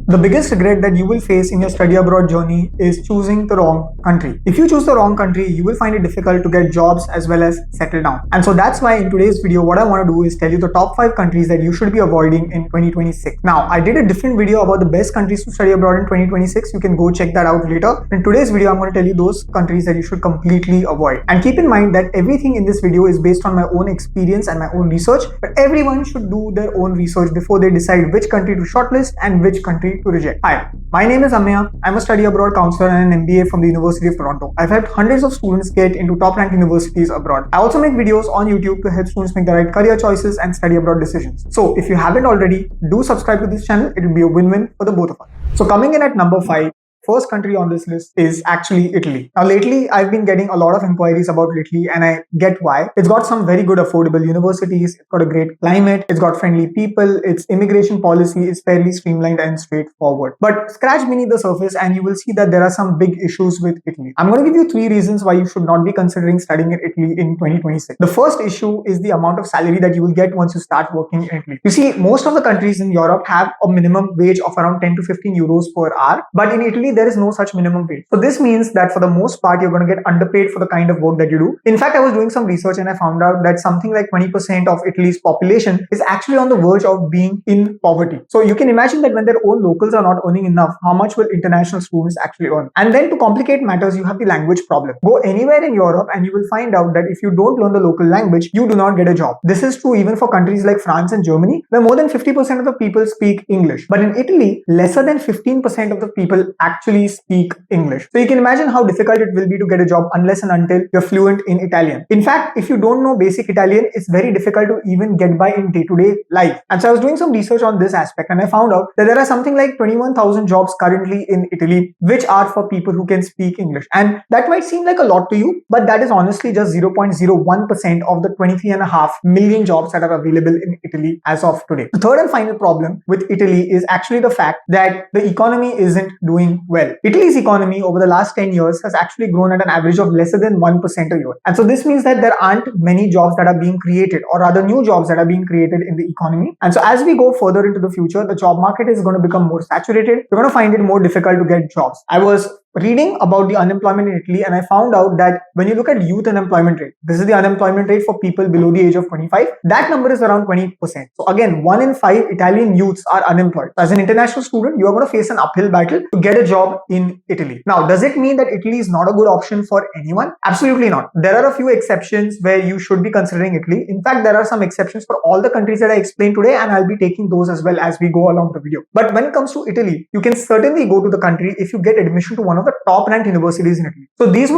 The biggest regret that you will face in your study abroad journey is choosing the wrong country. If you choose the wrong country, you will find it difficult to get jobs as well as settle down. And so that's why in today's video, what I want to do is tell you the top 5 countries that you should be avoiding in 2026. Now, I did a different video about the best countries to study abroad in 2026. You can go check that out later. In today's video, I'm going to tell you those countries that you should completely avoid. And keep in mind that everything in this video is based on my own experience and my own research, but everyone should do their own research before they decide which country to shortlist and which country to reject. Hi, my name is Amya. I'm a study abroad counselor and an MBA from the University of Toronto. I've helped hundreds of students get into top ranked universities abroad. I also make videos on YouTube to help students make the right career choices and study abroad decisions. So if you haven't already, do subscribe to this channel. It will be a win-win for the both of us. So coming in at number 5, first country on this list is actually Italy. Now lately, I've been getting a lot of inquiries about Italy and I get why. It's got some very good affordable universities, it's got a great climate, it's got friendly people, its immigration policy is fairly streamlined and straightforward. But scratch beneath the surface and you will see that there are some big issues with Italy. I'm going to give you 3 reasons why you should not be considering studying in Italy in 2026. The first issue is the amount of salary that you will get once you start working in Italy. You see, most of the countries in Europe have a minimum wage of around 10 to 15 euros per hour, but in Italy, there is no such minimum wage. So this means that for the most part, you're going to get underpaid for the kind of work that you do. In fact, I was doing some research and I found out that something like 20% of Italy's population is actually on the verge of being in poverty. So you can imagine that when their own locals are not earning enough, how much will international students actually earn? And then to complicate matters, you have the language problem. Go anywhere in Europe and you will find out that if you don't learn the local language, you do not get a job. This is true even for countries like France and Germany, where more than 50% of the people speak English. But in Italy, lesser than 15% of the people actually speak English. So you can imagine how difficult it will be to get a job unless and until you're fluent in Italian. In fact, if you don't know basic Italian, it's very difficult to even get by in day-to-day life. And so I was doing some research on this aspect and I found out that there are something like 21,000 jobs currently in Italy, which are for people who can speak English. And that might seem like a lot to you, but that is honestly just 0.01% of the 23.5 million jobs that are available in Italy as of today. The third and final problem with Italy is actually the fact that the economy isn't doing well. Italy's economy over the last 10 years has actually grown at an average of lesser than 1% a year. And so this means that there aren't many jobs that are being created, or rather new jobs that are being created in the economy. And so as we go further into the future, the job market is going to become more saturated. You're going to find it more difficult to get jobs. I was reading about the unemployment in Italy and I found out that when you look at youth unemployment rate, this is the unemployment rate for people below the age of 25, that number is around 20%. So again, 1 in 5 Italian youths are unemployed. As an international student, you are going to face an uphill battle to get a job in Italy. Now, does it mean that Italy is not a good option for anyone? Absolutely not. There are a few exceptions where you should be considering Italy. In fact, there are some exceptions for all the countries that I explained today and I'll be taking those as well as we go along the video. But when it comes to Italy, you can certainly go to the country if you get admission to one of the top ranked universities in Italy. So these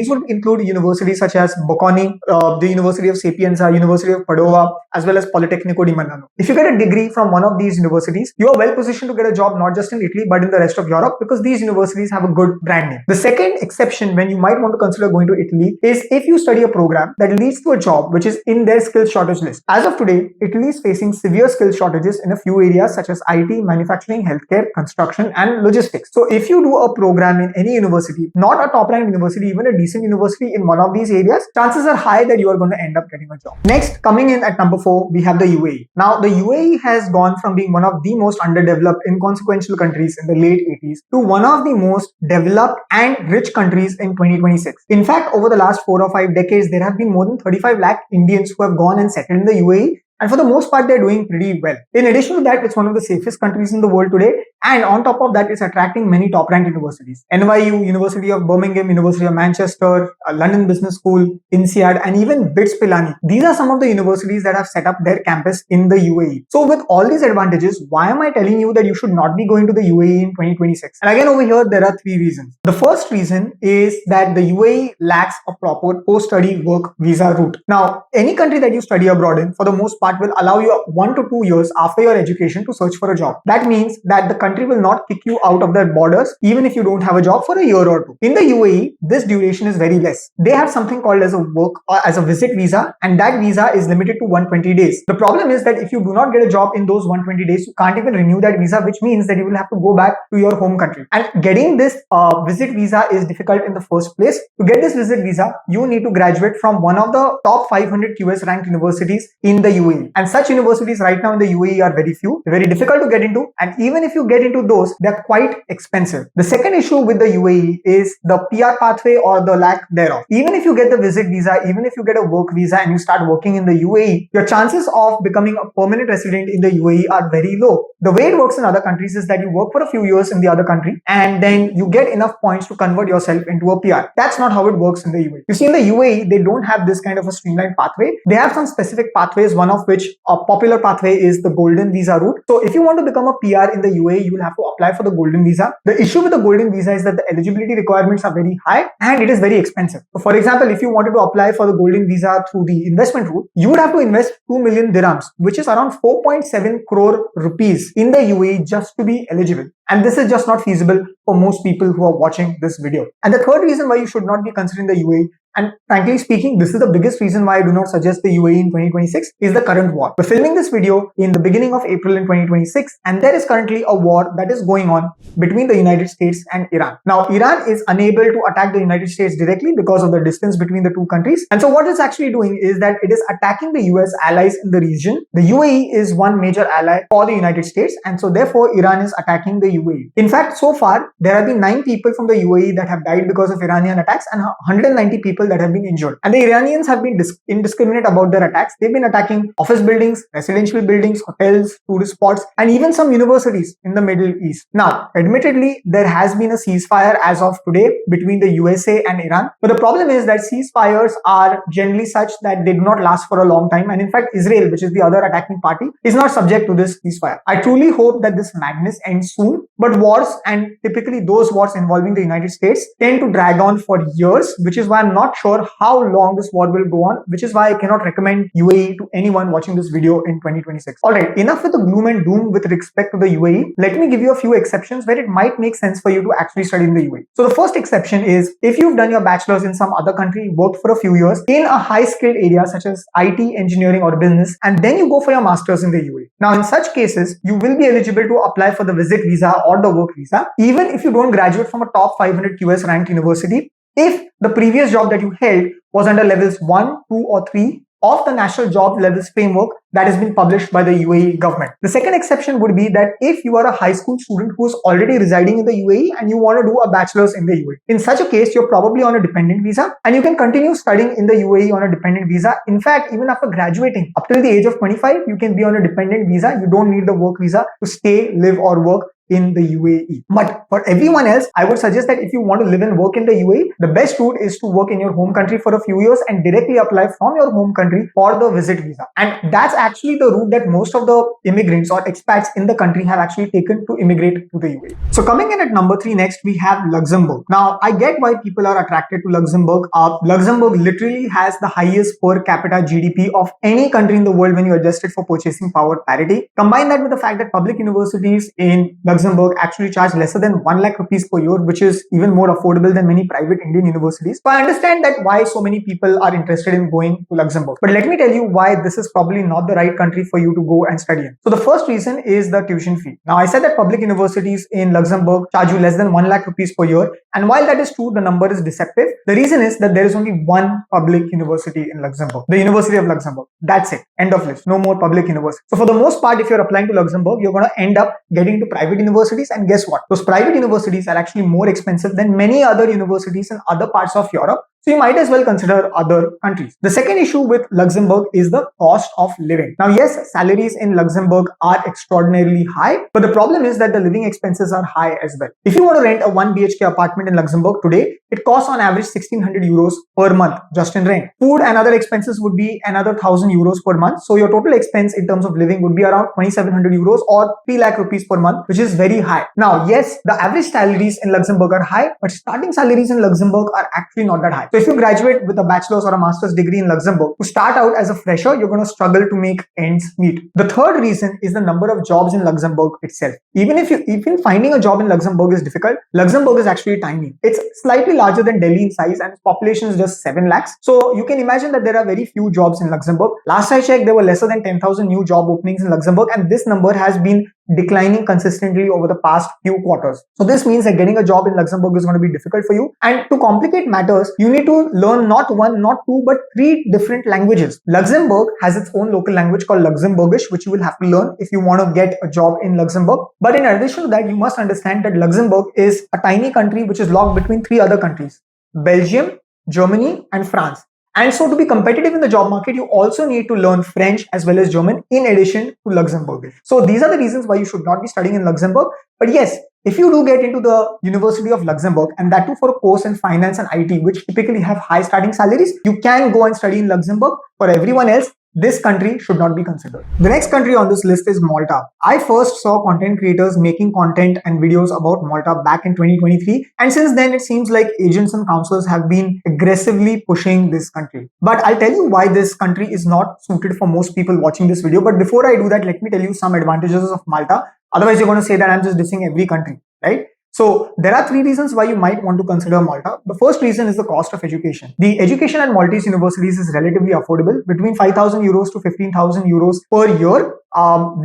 would include universities such as Bocconi, the University of Sapienza, University of Padova, as well as Politecnico di Milano. If you get a degree from one of these universities, you are well positioned to get a job not just in Italy but in the rest of Europe because these universities have a good brand name. The second exception when you might want to consider going to Italy is if you study a program that leads to a job which is in their skills shortage list. As of today, Italy is facing severe skills shortages in a few areas such as IT, manufacturing, healthcare, construction, and logistics. So if you do a program in any university, not a top ranked university, even a decent university in one of these areas, chances are high that you are going to end up getting a job. Next, coming in at number 4, we have the UAE. Now, the UAE has gone from being one of the most underdeveloped, inconsequential countries in the late 80s to one of the most developed and rich countries in 2026. In fact, over the last 4 or 5 decades, there have been more than 35 lakh Indians who have gone and settled in the UAE. And for the most part, they're doing pretty well. In addition to that, it's one of the safest countries in the world today. And on top of that, it's attracting many top-ranked universities. NYU, University of Birmingham, University of Manchester, London Business School, INSEAD, and even BITS Pilani. These are some of the universities that have set up their campus in the UAE. So with all these advantages, why am I telling you that you should not be going to the UAE in 2026? And again, over here, there are 3 reasons. The first reason is that the UAE lacks a proper post-study work visa route. Now, any country that you study abroad in, for the most part, will allow you 1 to 2 years after your education to search for a job. That means that the country will not kick you out of their borders even if you don't have a job for a year or 2. In the UAE, this duration is very less. They have something called as a work or as a visit visa, and that visa is limited to 120 days. The problem is that if you do not get a job in those 120 days, you can't even renew that visa, which means that you will have to go back to your home country. And getting this visit visa is difficult in the first place. To get this visit visa, you need to graduate from one of the top 500 QS ranked universities in the UAE. UAE. And such universities right now in the UAE are very few, very difficult to get into, and even if you get into those, they're quite expensive. The second issue with the UAE is the PR pathway or the lack thereof. Even if you get the visit visa, even if you get a work visa and you start working in the UAE, your chances of becoming a permanent resident in the UAE are very low. The way it works in other countries is that you work for a few years in the other country and then you get enough points to convert yourself into a PR. That's not how it works in the UAE. You see, in the UAE, they don't have this kind of a streamlined pathway. They have some specific pathways, one of which a popular pathway is the golden visa route. So if you want to become a PR in the UAE, you will have to apply for the golden visa. The issue with the golden visa is that the eligibility requirements are very high and it is very expensive. So for example, if you wanted to apply for the golden visa through the investment route, you would have to invest 2 million dirhams, which is around 4.7 crore rupees in the UAE just to be eligible. And this is just not feasible for most people who are watching this video. And the third reason why you should not be considering the UAE, and frankly speaking, this is the biggest reason why I do not suggest the UAE in 2026, is the current war. We're filming this video in the beginning of April in 2026, and there is currently a war that is going on between the United States and Iran. Now, Iran is unable to attack the United States directly because of the distance between the two countries. And so what it's actually doing is that it is attacking the US allies in the region. The UAE is one major ally for the United States, and so therefore Iran is attacking the UAE. In fact, so far, there have been 9 people from the UAE that have died because of Iranian attacks and 190 people that have been injured. And the Iranians have been indiscriminate about their attacks. They've been attacking office buildings, residential buildings, hotels, tourist spots, and even some universities in the Middle East. Now, admittedly, there has been a ceasefire as of today between the USA and Iran. But the problem is that ceasefires are generally such that they do not last for a long time. And in fact, Israel, which is the other attacking party, is not subject to this ceasefire. I truly hope that this madness ends soon. But wars, and typically those wars involving the United States, tend to drag on for years, which is why I'm not sure how long this war will go on, which is why I cannot recommend UAE to anyone watching this video in 2026. Alright, enough with the gloom and doom with respect to the UAE. Let me give you a few exceptions where it might make sense for you to actually study in the UAE. So the first exception is if you've done your bachelor's in some other country, worked for a few years in a high-skilled area such as IT, engineering or business, and then you go for your master's in the UAE. Now in such cases, you will be eligible to apply for the visit visa or the work visa, even if you don't graduate from a top 500 QS ranked university, if the previous job that you held was under levels 1, 2 or 3 of the National Job Levels Framework that has been published by the UAE government. The second exception would be that if you are a high school student who is already residing in the UAE and you want to do a bachelor's in the UAE. In such a case, you're probably on a dependent visa and you can continue studying in the UAE on a dependent visa. In fact, even after graduating up till the age of 25, you can be on a dependent visa. You don't need the work visa to stay, live or work in the UAE. But for everyone else, I would suggest that if you want to live and work in the UAE, the best route is to work in your home country for a few years and directly apply from your home country for the visit visa. And that's actually the route that most of the immigrants or expats in the country have actually taken to immigrate to the UAE. So coming in at number 3 next, we have Luxembourg. Now, I get why people are attracted to Luxembourg. Luxembourg literally has the highest per capita GDP of any country in the world when you adjust it for purchasing power parity. Combine that with the fact that public universities in Luxembourg actually charge lesser than 1 lakh rupees per year, which is even more affordable than many private Indian universities. So I understand that why so many people are interested in going to Luxembourg. But let me tell you why this is probably not the right country for you to go and study in. So the first reason is the tuition fee. Now I said that public universities in Luxembourg charge you less than 1 lakh rupees per year. And while that is true, the number is deceptive. The reason is that there is only one public university in Luxembourg, the University of Luxembourg. That's it. End of list. No more public university. So for the most part, if you're applying to Luxembourg, you're going to end up getting to private universities, and guess what? Those private universities are actually more expensive than many other universities in other parts of Europe. So you might as well consider other countries. The second issue with Luxembourg is the cost of living. Now, yes, salaries in Luxembourg are extraordinarily high, but the problem is that the living expenses are high as well. If you want to rent a 1 BHK apartment in Luxembourg today, it costs on average 1600 euros per month just in rent. Food and other expenses would be another 1000 euros per month. So your total expense in terms of living would be around 2700 euros or 3 lakh rupees per month, which is very high. Now, yes, the average salaries in Luxembourg are high, but starting salaries in Luxembourg are actually not that high. So if you graduate with a bachelor's or a master's degree in Luxembourg, to start out as a fresher, you're going to struggle to make ends meet. The third reason is the number of jobs in Luxembourg itself. Even finding a job in Luxembourg is difficult, Luxembourg is actually tiny. It's slightly larger than Delhi in size and its population is just 7 lakhs. So you can imagine that there are very few jobs in Luxembourg. Last I checked, there were lesser than 10,000 new job openings in Luxembourg, and this number has been declining consistently over the past few quarters. So this means that getting a job in Luxembourg is going to be difficult for you. And to complicate matters, you need to learn not one, not two, but three different languages. Luxembourg has its own local language called Luxembourgish, which you will have to learn if you want to get a job in Luxembourg. But in addition to that, you must understand that Luxembourg is a tiny country which is locked between three other countries: Belgium, Germany, and France. And so to be competitive in the job market, you also need to learn French as well as German in addition to Luxembourgish. So these are the reasons why you should not be studying in Luxembourg. But yes, if you do get into the University of Luxembourg, and that too for a course in finance and IT, which typically have high starting salaries, you can go and study in Luxembourg. For everyone else, this country should not be considered. The next country on this list is Malta. I first saw content creators making content and videos about Malta back in 2023, and since then it seems like agents and counselors have been aggressively pushing this country. But I'll tell you why this country is not suited for most people watching this video. But before I do that, let me tell you some advantages of Malta. Otherwise, you're going to say that I'm just dissing every country, right? So there are three reasons why you might want to consider Malta. The first reason is the cost of education. The education at Maltese universities is relatively affordable, between 5,000 euros to 15,000 euros per year.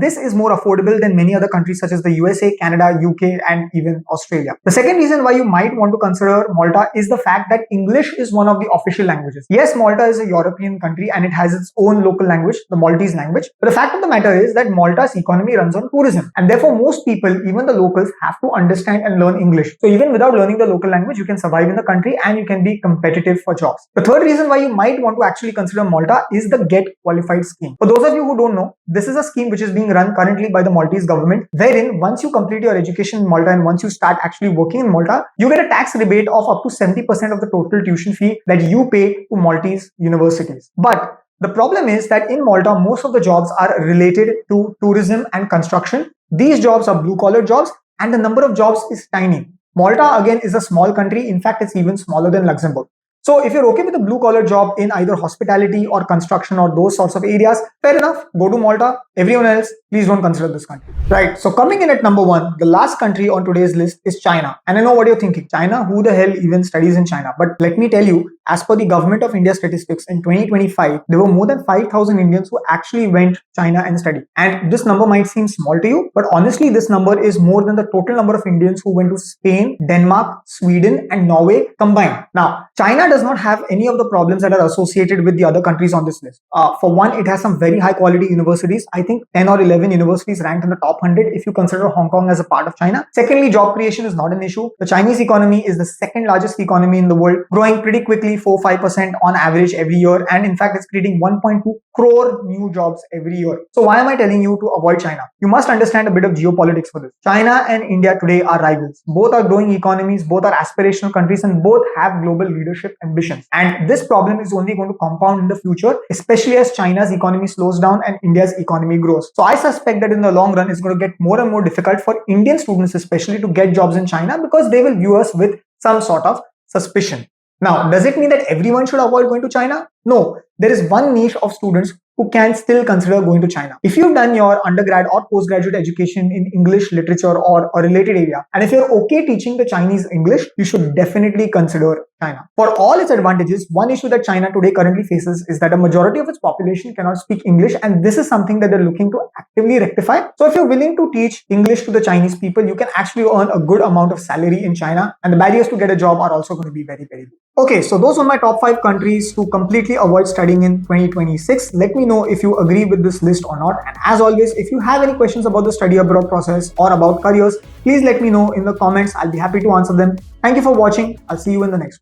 This is more affordable than many other countries such as the USA, Canada, UK, and even Australia. The second reason why you might want to consider Malta is the fact that English is one of the official languages. Yes, Malta is a European country and it has its own local language, the Maltese language. But the fact of the matter is that Malta's economy runs on tourism, and therefore most people, even the locals, have to understand and learn English. So even without learning the local language, you can survive in the country and you can be competitive for jobs. The third reason why you might want to actually consider Malta is the Get Qualified scheme. For those of you who don't know, this is a scheme which is being run currently by the Maltese government, wherein once you complete your education in Malta and once you start actually working in Malta, you get a tax rebate of up to 70% of the total tuition fee that you pay to Maltese universities. But the problem is that in Malta, most of the jobs are related to tourism and construction. These jobs are blue-collar jobs and the number of jobs is tiny. Malta again is a small country. In fact, it's even smaller than Luxembourg. So if you're okay with a blue collar job in either hospitality or construction or those sorts of areas, fair enough, go to Malta. Everyone else, please don't consider this country. Right, so coming in at number one, the last country on today's list is China. And I know what you're thinking, China, who the hell even studies in China? But let me tell you, as per the Government of India statistics in 2025, there were more than 5,000 Indians who actually went to China and studied. And this number might seem small to you, but honestly, this number is more than the total number of Indians who went to Spain, Denmark, Sweden, and Norway combined. Now, China does not have any of the problems that are associated with the other countries on this list. For one, it has some very high quality universities. I think 10 or 11 universities ranked in the top 100 if you consider Hong Kong as a part of China. Secondly, job creation is not an issue. The Chinese economy is the second largest economy in the world, growing pretty quickly, 4-5% on average every year. And in fact, it's creating 1.2 crore new jobs every year. So why am I telling you to avoid China? You must understand a bit of geopolitics for this. China and India today are rivals. Both are growing economies, both are aspirational countries, and both have global leadership ambitions. And this problem is only going to compound in the future, especially as China's economy slows down and India's economy grows. So I suspect that in the long run, it's going to get more and more difficult for Indian students especially to get jobs in China, because they will view us with some sort of suspicion. Now, does it mean that everyone should avoid going to China? No, there is one niche of students who can still consider going to China. If you've done your undergrad or postgraduate education in English literature or a related area, and if you're okay teaching the Chinese English, you should definitely consider China. For all its advantages, one issue that China today currently faces is that a majority of its population cannot speak English, and this is something that they're looking to actively rectify. So if you're willing to teach English to the Chinese people, you can actually earn a good amount of salary in China, and the barriers to get a job are also going to be very, very low. Okay, so those are my top 5 countries to completely avoid studying in 2026. Let me know if you agree with this list or not. And as always, if you have any questions about the study abroad process or about careers, please let me know in the comments. I'll be happy to answer them. Thank you for watching. I'll see you in the next one.